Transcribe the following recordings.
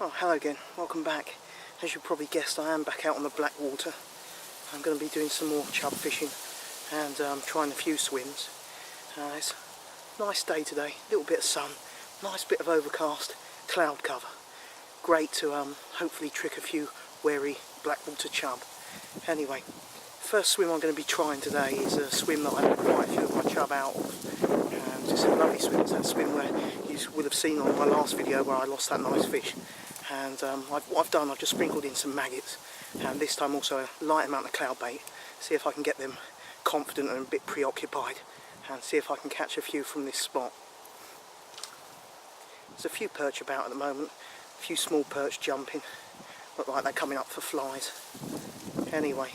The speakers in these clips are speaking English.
Oh, hello again, welcome back. As you probably guessed, I am back out on the Blackwater. I'm going to be doing some more chub fishing and trying a few swims. It's a nice day today, a little bit of sun, nice bit of overcast, cloud cover. Great to hopefully trick a few wary Blackwater chub. Anyway, first swim I'm going to be trying today is a swim that I've quite a few of my chub out of. And it's a lovely swim. It's that swim where you will have seen on my last video where I lost that nice fish. And what I've done, I've just sprinkled in some maggots, and this time also a light amount of cloud bait. See if I can get them confident and a bit preoccupied, and see if I can catch a few from this spot. There's a few perch about at the moment, a few small perch jumping, look like they're coming up for flies. Anyway,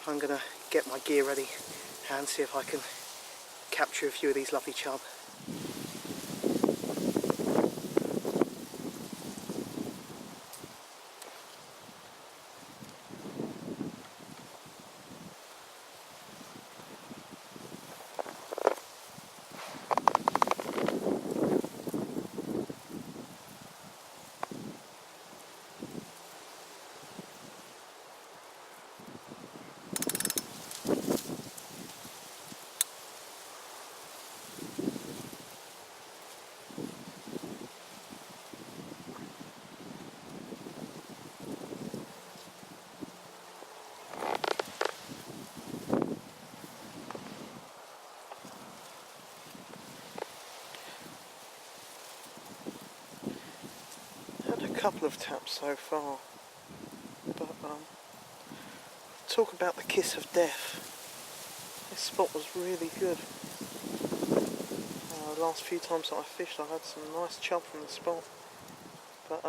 I'm going to get my gear ready and see if I can capture a few of these lovely chub. Couple of taps so far, but talk about the kiss of death. This spot was really good. The last few times that I fished I had some nice chub from the spot, but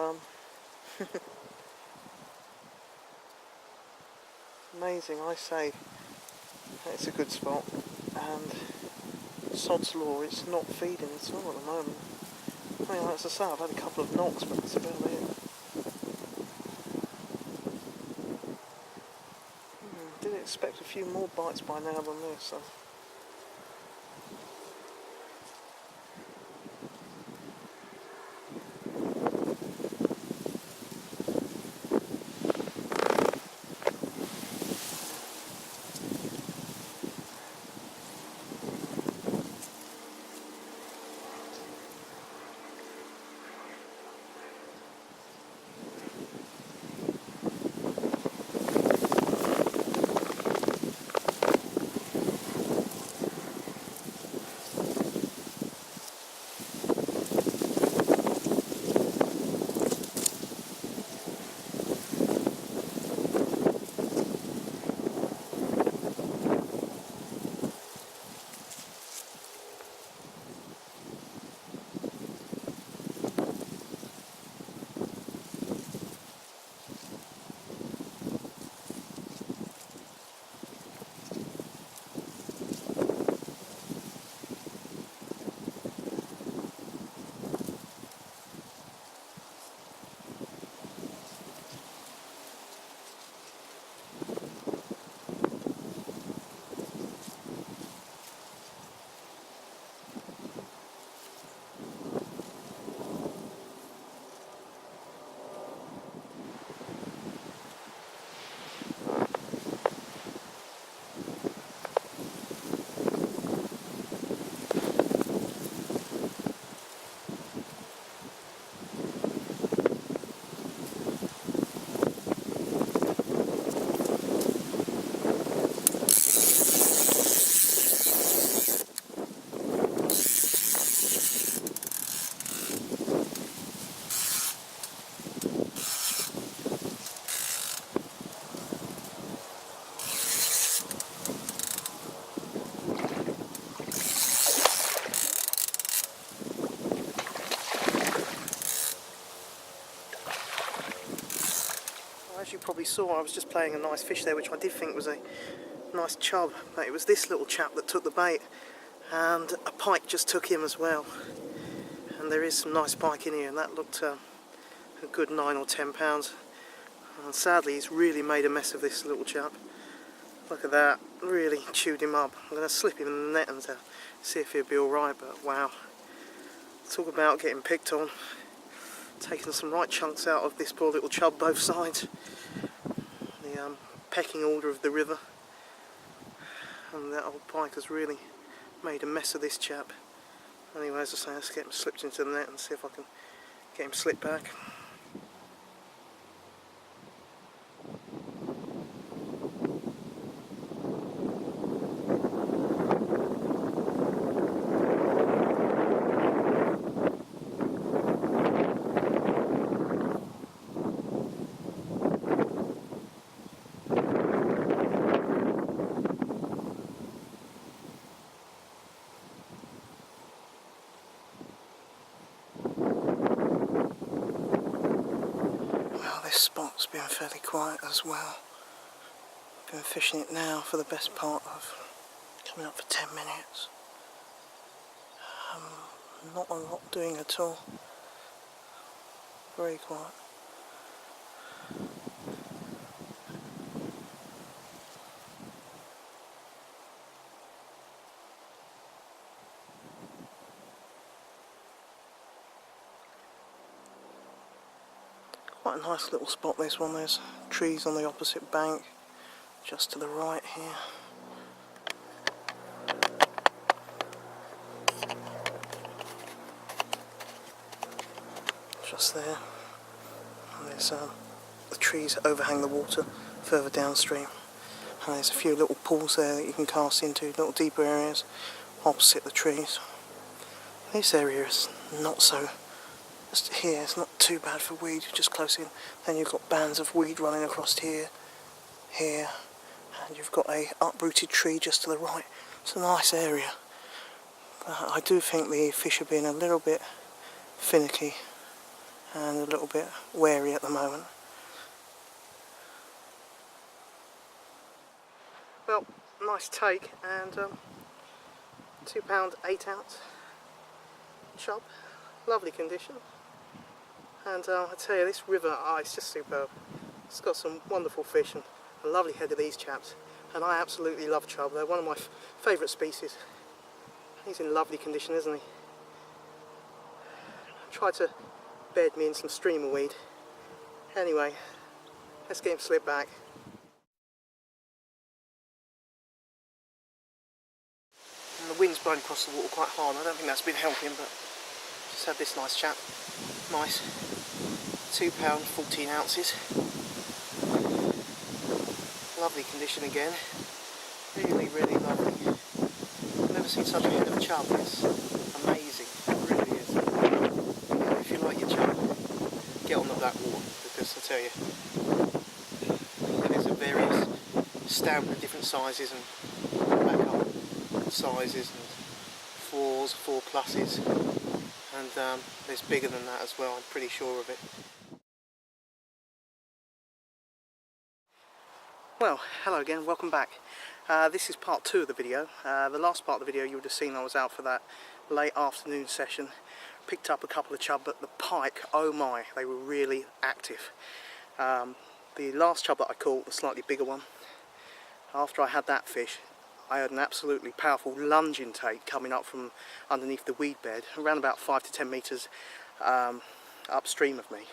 amazing, I say. It's a good spot, and sod's law, it's not feeding at all at the moment. I mean, as I say, I've had a couple of knocks, but that's about it. Didn't expect a few more bites by now than this. So. As you probably saw, I was just playing a nice fish there, which I did think was a nice chub, but it was this little chap that took the bait, and a pike just took him as well. And there is some nice pike in here, and that looked a good 9 or 10 pounds. And sadly, he's really made a mess of this little chap. Look at that, really chewed him up. I'm going to slip him in the net and see if he'll be alright, but wow. Talk about getting picked on. Taking some right chunks out of this poor little chub, both sides. The pecking order of the river. And that old pike has really made a mess of this chap. Anyway, as I say, let's get him slipped into the net and see if I can get him slipped back. This spot's been fairly quiet as well. Been fishing it now for the best part of coming up for 10 minutes. Not a lot doing at all. Very quiet. Quite a nice little spot, this one. There's trees on the opposite bank, just to the right here. Just there. And there's the trees that overhang the water further downstream. And there's a few little pools there that you can cast into, little deeper areas opposite the trees. This area is not so... Just here, it's not too bad for weed, just close in. Then you've got bands of weed running across here, and you've got a uprooted tree just to the right. It's a nice area. I do think the fish are being a little bit finicky and a little bit wary at the moment. Well, nice take, and £2 8-ounce chub, lovely condition. And I tell you, this river, it's just superb. It's got some wonderful fish and a lovely head of these chaps. And I absolutely love chub. They're one of my favourite species. He's in lovely condition, isn't he? Tried to bed me in some streamer weed. Anyway, let's get him slipped back. And the wind's blowing across the water quite hard. I don't think that's been helping, but just had this nice chap. Nice. £2 14 ounces. Lovely condition again. Really, really lovely. I've never seen such a head of chub. It's amazing. It really is. If you like your chub, get on the Blackwater, because I tell you, there's a various stamp of different sizes and back up sizes and 4s, 4+s, and there's bigger than that as well, I'm pretty sure of it. Well, hello again, welcome back. This is part 2 of the video. The last part of the video you would have seen I was out for that late afternoon session. Picked up a couple of chub, but the pike, oh my, they were really active. The last chub that I caught, the slightly bigger one, after I had that fish, I had an absolutely powerful lunge intake coming up from underneath the weed bed, around about 5 to 10 metres upstream of me.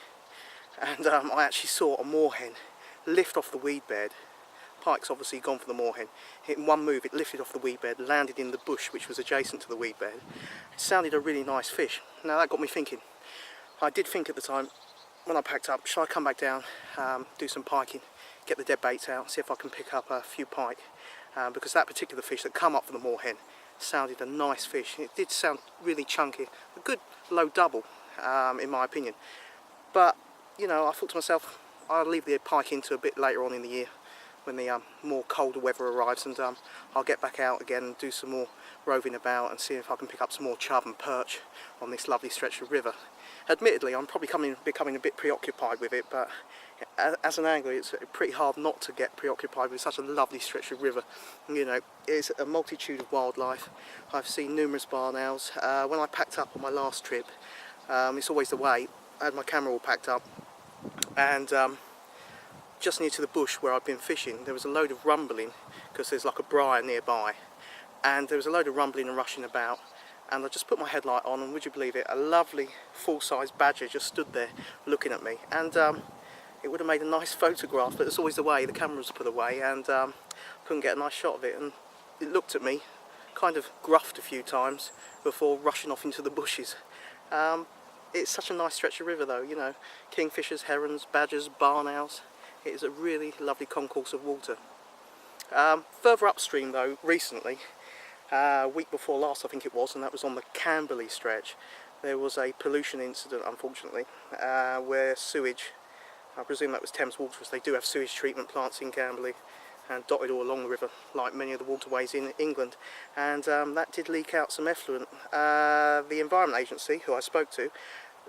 And I actually saw a moorhen lift off the weed bed. Pike's obviously gone for the moorhen. In one move it lifted off the weed bed, landed in the bush which was adjacent to the weed bed. It sounded a really nice fish. Now that got me thinking. I did think at the time, when I packed up, shall I come back down, do some piking, get the dead baits out, see if I can pick up a few pike. Because that particular fish that come up for the moorhen sounded a nice fish. It did sound really chunky, a good low double in my opinion. But you know, I thought to myself, I'll leave the pike into a bit later on in the year when the more colder weather arrives, and I'll get back out again and do some more roving about and see if I can pick up some more chub and perch on this lovely stretch of river. Admittedly, I'm probably becoming a bit preoccupied with it, but as an angler it's pretty hard not to get preoccupied with such a lovely stretch of river. You know, it's a multitude of wildlife. I've seen numerous barn owls. When I packed up on my last trip, it's always the way, I had my camera all packed up, and just near to the bush where I've been fishing, there was a load of rumbling, because there's like a briar nearby, and there was a load of rumbling and rushing about, and I just put my headlight on, and would you believe it, a lovely full-size badger just stood there looking at me, and it would have made a nice photograph, but it's always the way, the camera was put away, and couldn't get a nice shot of it, and it looked at me, kind of gruffed a few times before rushing off into the bushes. It's such a nice stretch of river though, you know, kingfishers, herons, badgers, barn owls. It is a really lovely concourse of water. Further upstream though, recently, week before last I think it was, and that was on the Camberley stretch, there was a pollution incident unfortunately, where sewage, I presume that was Thames Water, as they do have sewage treatment plants in Camberley and dotted all along the river like many of the waterways in England, and that did leak out some effluent. The Environment Agency, who I spoke to,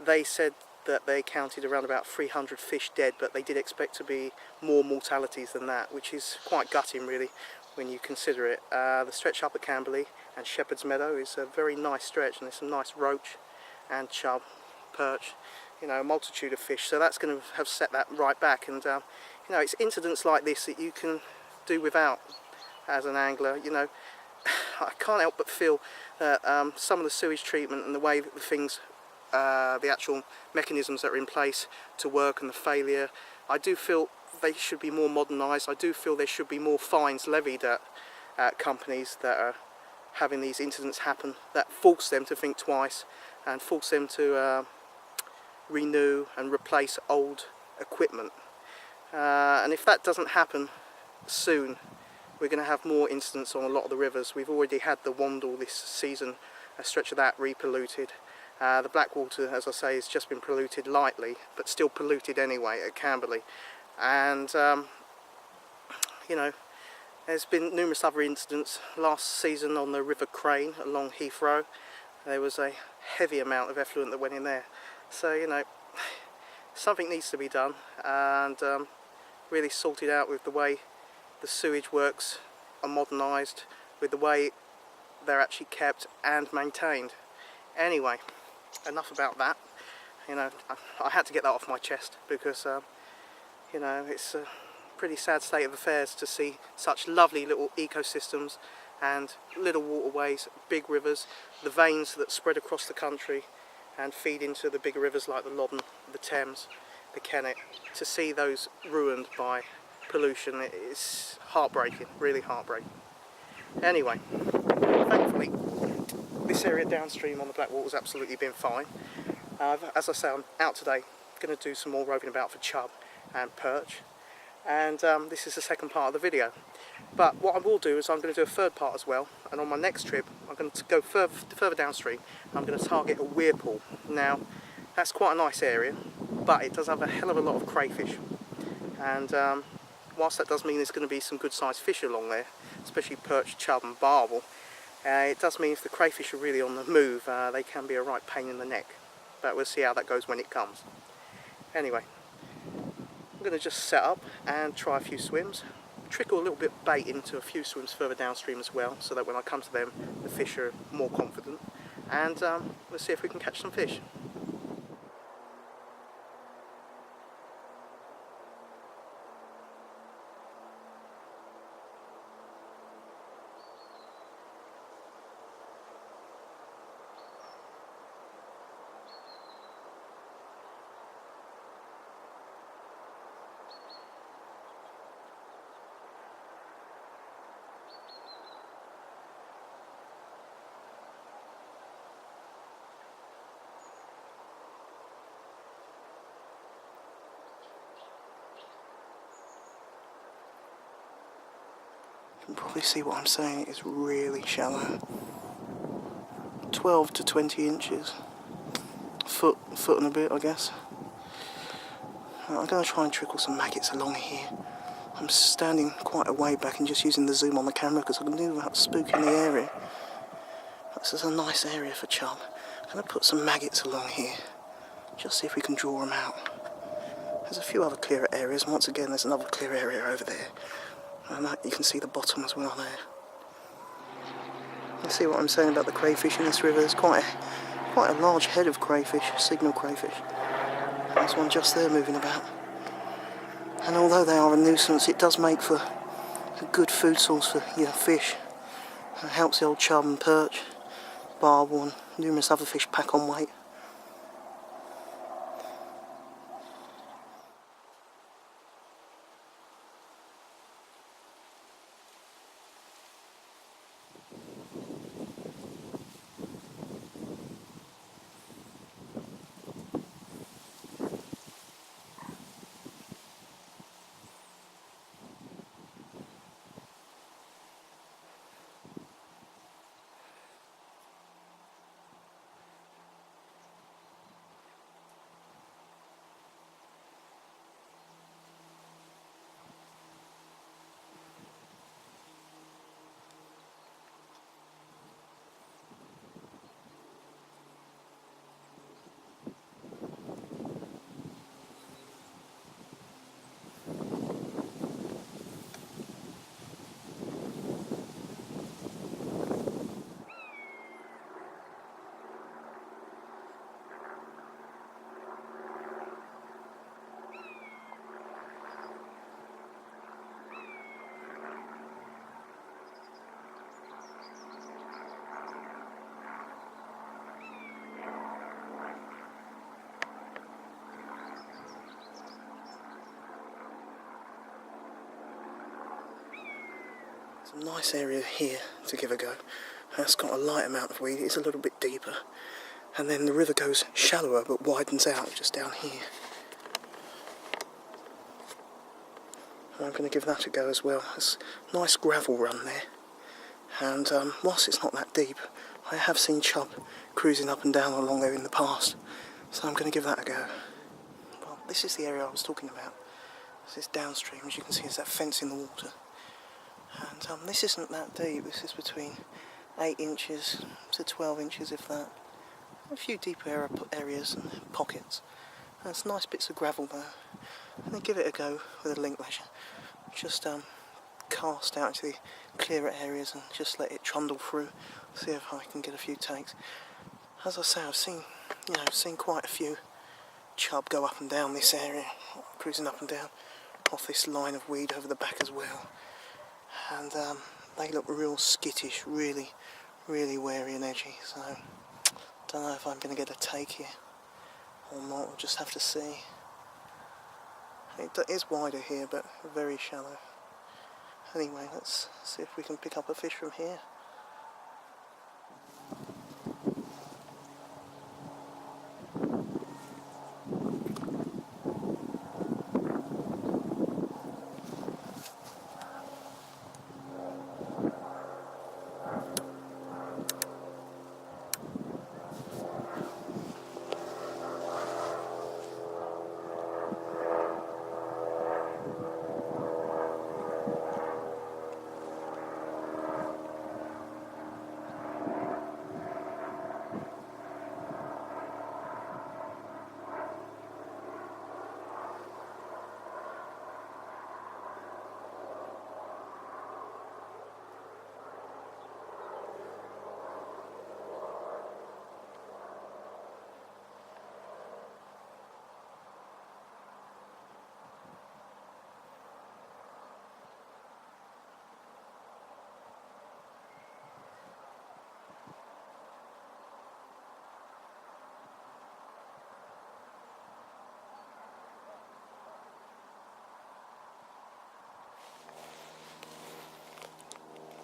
they said that they counted around about 300 fish dead, but they did expect to be more mortalities than that, which is quite gutting really when you consider it. The stretch up at Camberley and Shepherd's Meadow is a very nice stretch, and there's some nice roach and chub, perch, you know, a multitude of fish, so that's going to have set that right back. And you know, it's incidents like this that you can do without as an angler. You know, I can't help but feel that some of the sewage treatment and the way that the things, the actual mechanisms that are in place to work, and the failure, I do feel they should be more modernised. I do feel there should be more fines levied at companies that are having these incidents happen, that force them to think twice and force them to renew and replace old equipment. And if that doesn't happen soon, we're going to have more incidents on a lot of the rivers. We've already had the Wandle this season, a stretch of that repolluted. The Blackwater, as I say, has just been polluted lightly, but still polluted anyway at Camberley. And you know, there's been numerous other incidents. Last season on the River Crane along Heathrow, there was a heavy amount of effluent that went in there. So you know, something needs to be done, and really sorted out with the way the sewage works are modernised, with the way they're actually kept and maintained. Anyway, enough about that. You know, I had to get that off my chest, because you know, it's a pretty sad state of affairs to see such lovely little ecosystems and little waterways, big rivers, the veins that spread across the country and feed into the bigger rivers like the Loddon, the Thames, the Kennet. To see those ruined by pollution, it is heartbreaking, really heartbreaking. Anyway, thankfully this area downstream on the Blackwater has absolutely been fine. As I say, I'm out today, going to do some more roving about for chub and perch, and this is the second part of the video. But what I will do is I'm going to do a third part as well, and on my next trip I'm going to go further downstream. I'm going to target a weir pool. Now that's quite a nice area, but it does have a hell of a lot of crayfish, and whilst that does mean there's going to be some good sized fish along there, especially perch, chub and barbel, it does mean if the crayfish are really on the move, they can be a right pain in the neck. But we'll see how that goes when it comes. Anyway, I'm going to just set up and try a few swims, trickle a little bit of bait into a few swims further downstream as well, so that when I come to them the fish are more confident, and let's see if we can catch some fish. You can probably see what I'm saying, it is really shallow. 12 to 20 inches. Foot and a bit, I guess. I'm going to try and trickle some maggots along here. I'm standing quite a way back and just using the zoom on the camera because I can do that spooking the area. This is a nice area for chub. I'm going to put some maggots along here, just see if we can draw them out. There's a few other clearer areas, and once again there's another clear area over there. And you can see the bottom as well there. You see what I'm saying about the crayfish in this river? There's quite a large head of crayfish, signal crayfish. There's one just there moving about. And although they are a nuisance, it does make for a good food source for fish. It helps the old chub and perch. barbel and numerous other fish pack on weight. It's a nice area here to give a go. It's got a light amount of weed, it's a little bit deeper. And then the river goes shallower but widens out just down here. And I'm going to give that a go as well. It's a nice gravel run there. And whilst it's not that deep, I have seen chub cruising up and down along there in the past. So I'm going to give that a go. Well, this is the area I was talking about. This is downstream, as you can see, there's that fence in the water. And this isn't that deep, this is between 8 inches to 12 inches if that. A few deeper areas and pockets. And it's nice bits of gravel there. I'm going to give it a go with a link lash. Just cast out into the clearer areas and just let it trundle through. See if I can get a few takes. As I say, I've seen quite a few chub go up and down this area, cruising up and down off this line of weed over the back as well. And they look real skittish, really wary and edgy, so don't know if I'm going to get a take here or not. We'll just have to see. It is wider here but very shallow. Anyway, let's see if we can pick up a fish from here.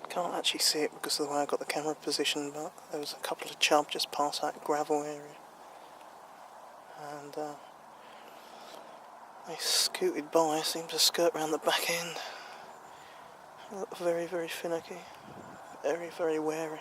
Can't actually see it because of the way I got the camera positioned, but there was a couple of chub just past that gravel area. And they scooted by, seemed to skirt round the back end. They look very finicky, very wary.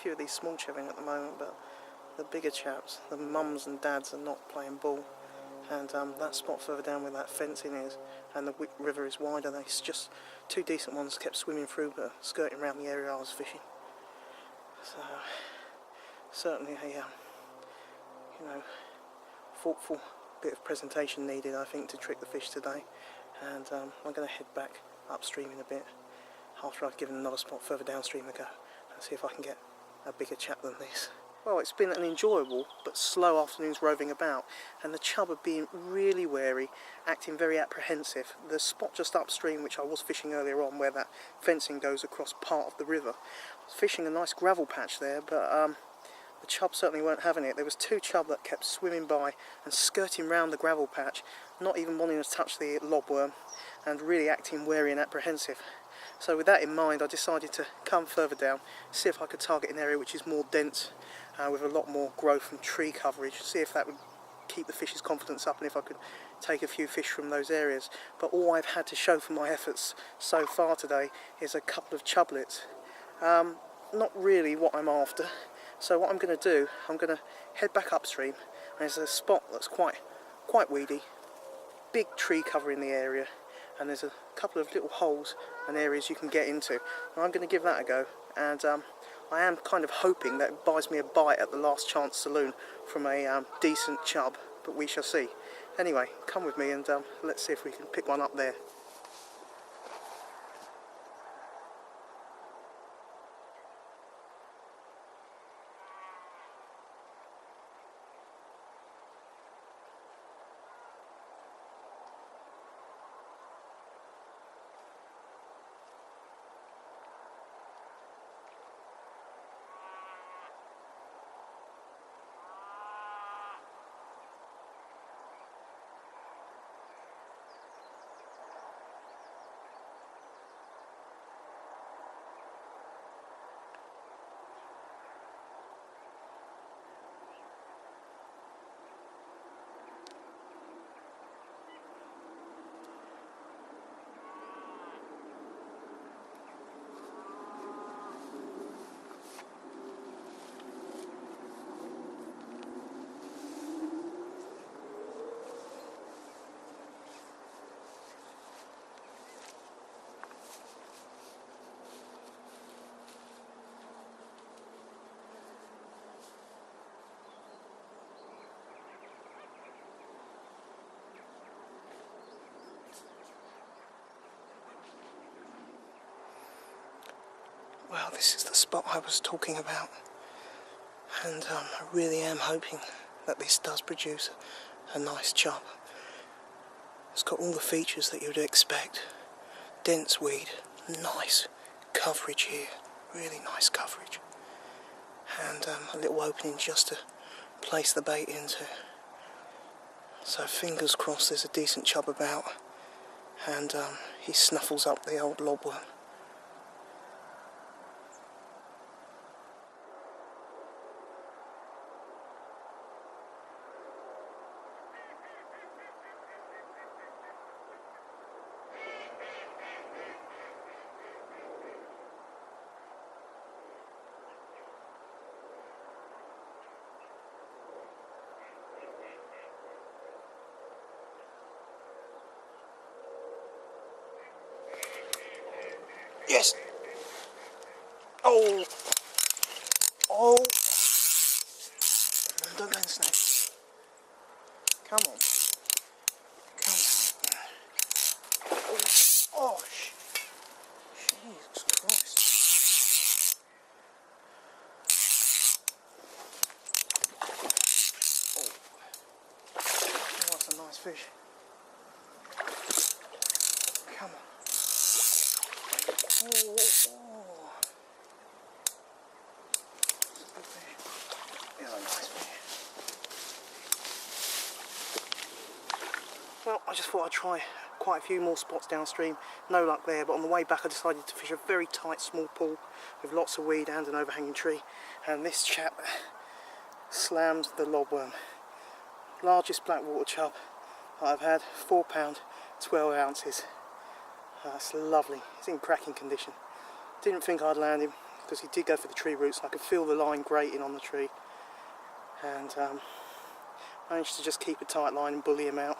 few of these small chubbing at the moment, but the bigger chaps, the mums and dads, are not playing ball. And that spot further down where that fencing is, and the river is wider, there's just two decent ones kept swimming through, but skirting around the area I was fishing. So certainly a you know, thoughtful bit of presentation needed, I think, to trick the fish today. And I'm going to head back upstream in a bit after I've given another spot further downstream a go and see if I can get a bigger chap than this. Well, it's been an enjoyable but slow afternoon's roving about, and the chub are being really wary, acting very apprehensive. The spot just upstream, which I was fishing earlier on, where that fencing goes across part of the river, I was fishing a nice gravel patch there, but the chub certainly weren't having it. There was two chub that kept swimming by and skirting round the gravel patch, not even wanting to touch the lobworm, and really acting wary and apprehensive. So with that in mind, I decided to come further down, see if I could target an area which is more dense, with a lot more growth and tree coverage, see if that would keep the fish's confidence up and if I could take a few fish from those areas. But all I've had to show for my efforts so far today is a couple of chublets. Not really what I'm after. So what I'm going to do, I'm going to head back upstream. There's a spot that's quite weedy, big tree cover in the area, and there's a couple of little holes and areas you can get into. And I'm going to give that a go, and I am kind of hoping that it buys me a bite at the last chance saloon from a decent chub, but we shall see. Anyway, come with me and let's see if we can pick one up there. Well, this is the spot I was talking about, and I really am hoping that this does produce a nice chub. It's got all the features that you'd expect. Dense weed, nice coverage here, really nice coverage, and a little opening just to place the bait into. So fingers crossed there's a decent chub about, and he snuffles up the old lobworm. Yes! Oh! Oh! Don't go in the snake. Come on. Come on. Oh! Jesus Christ. Oh, that's a nice fish. Come on. Oh, oh. That's a good fish. Yeah, a nice fish. Well, I just thought I'd try quite a few more spots downstream. No luck there, but on the way back I decided to fish a very tight small pool with lots of weed and an overhanging tree. And this chap slammed the lobworm. Largest Blackwater chub I've had, 4 pound, 12 ounces. That's lovely. It's in cracking condition. Didn't think I'd land him. because he did go for the tree roots. I could feel the line grating on the tree, and managed to just keep a tight line and bully him out.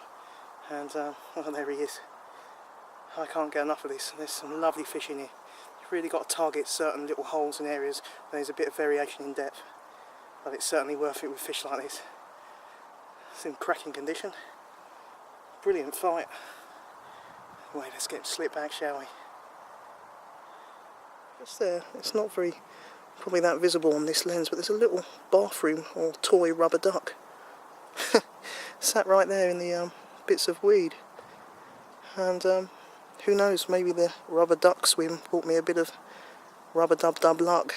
And well, there he is. I can't get enough of this. There's some lovely fish in here. You've really got to target certain little holes and areas where there's a bit of variation in depth, but it's certainly worth it with fish like this. It's in cracking condition. Brilliant fight. Anyway, let's get slip back, shall we? Just there. It's not very probably that visible on this lens, but there's a little bathroom or toy rubber duck sat right there in the bits of weed. And who knows, maybe the rubber duck swim brought me a bit of rubber dub luck.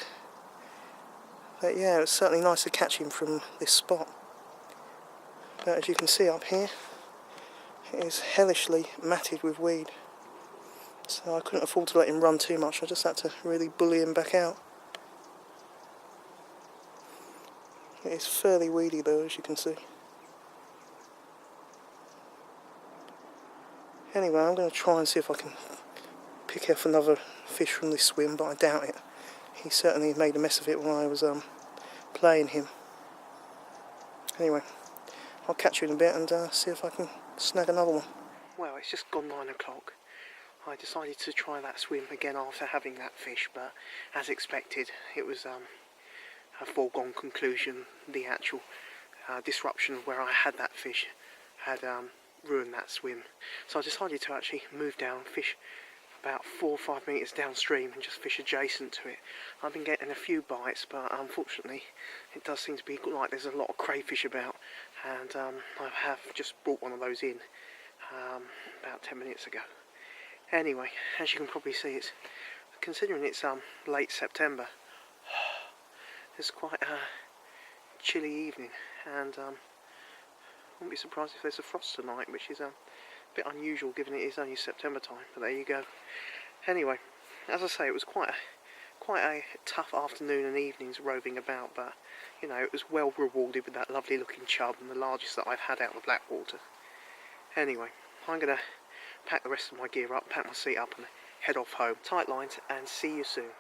But yeah, it's certainly nice to catch him from this spot. But as you can see up here, it is hellishly matted with weed. So I couldn't afford to let him run too much. I just had to really bully him back out. It is fairly weedy though, as you can see. Anyway, I'm going to try and see if I can pick up another fish from this swim, but I doubt it. He certainly made a mess of it when I was playing him. Anyway, I'll catch you in a bit and see if I can snag another one. Well, it's just gone 9 o'clock. I decided to try that swim again after having that fish, but as expected, it was a foregone conclusion. The actual disruption of where I had that fish had ruined that swim. So I decided to actually move down, fish about 4 or 5 metres downstream and just fish adjacent to it. I've been getting a few bites, but unfortunately it does seem to be like there's a lot of crayfish about, and I have just brought one of those in about 10 minutes ago. Anyway, as you can probably see, it's considering it's late September, it's quite a chilly evening, and I wouldn't be surprised if there's a frost tonight, which is a bit unusual given it is only September time, but there you go. Anyway, as I say, it was quite a tough afternoon and evenings roving about, but you know, it was well rewarded with that lovely looking chub, and the largest that I've had out of the Blackwater. Anyway, I'm going to pack the rest of my gear up, pack my seat up and head off home. Tight lines, and see you soon.